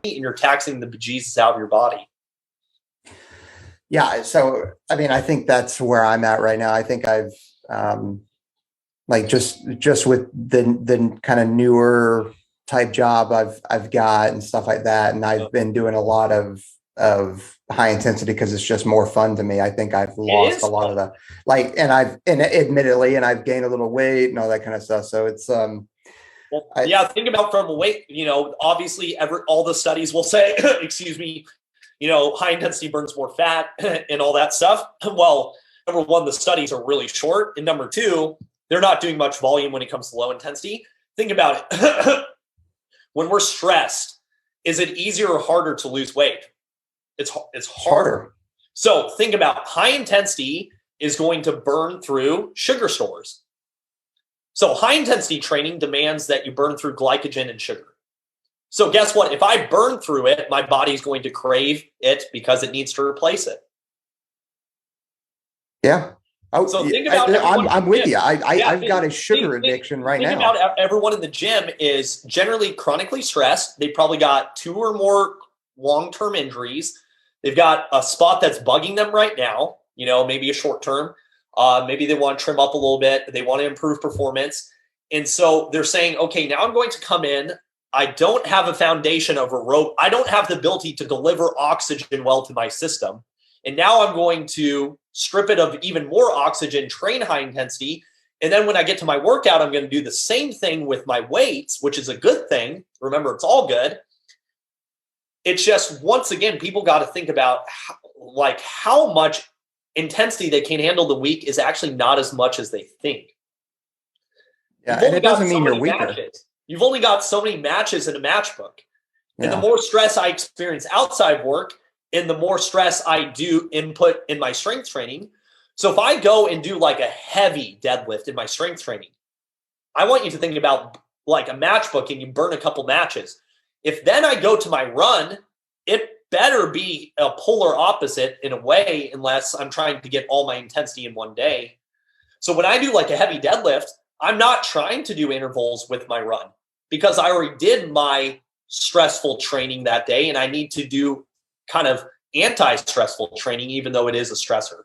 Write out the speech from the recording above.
and you're taxing the bejesus out of your body. Yeah. So, I mean, I think that's where I'm at right now. I think I've, like just with the kind of newer type job I've got and stuff like that. And I've been doing a lot of high intensity because it's just more fun to me. I think I've lost a lot of the and admittedly, and I've gained a little weight and all that kind of stuff. So it's, think about from a weight, obviously all the studies will say, excuse me, high intensity burns more fat and all that stuff. Well, number one, the studies are really short. And number two, they're not doing much volume when it comes to low intensity. Think about it. When we're stressed, is it easier or harder to lose weight? It's harder. So think about high intensity is going to burn through sugar stores. So high intensity training demands that you burn through glycogen and sugar. So guess what? If I burn through it, my body's going to crave it because it needs to replace it. Yeah. Oh, so think about I'm with you. I've got a sugar addiction right now. Think about everyone in the gym is generally chronically stressed. They probably got 2 or more long-term injuries. They've got a spot that's bugging them right now, maybe a short term. Maybe they want to trim up a little bit. They want to improve performance. And so they're saying, okay, now I'm going to come in. I don't have a foundation of a rope. I don't have the ability to deliver oxygen well to my system. And now I'm going to strip it of even more oxygen, train high intensity. And then when I get to my workout, I'm going to do the same thing with my weights, which is a good thing. Remember, it's all good. It's just, once again, people got to think about how much intensity they can handle the week is actually not as much as they think. Yeah, and it doesn't mean you're weaker. Matches. You've only got so many matches in a match book. And the more stress I experience outside work, and the more stress I do input in my strength training. So if I go and do like a heavy deadlift in my strength training, I want you to think about like a match book and you burn a couple matches. If then I go to my run, it better be a polar opposite in a way, unless I'm trying to get all my intensity in one day. So when I do like a heavy deadlift, I'm not trying to do intervals with my run because I already did my stressful training that day and I need to do kind of anti-stressful training, even though it is a stressor.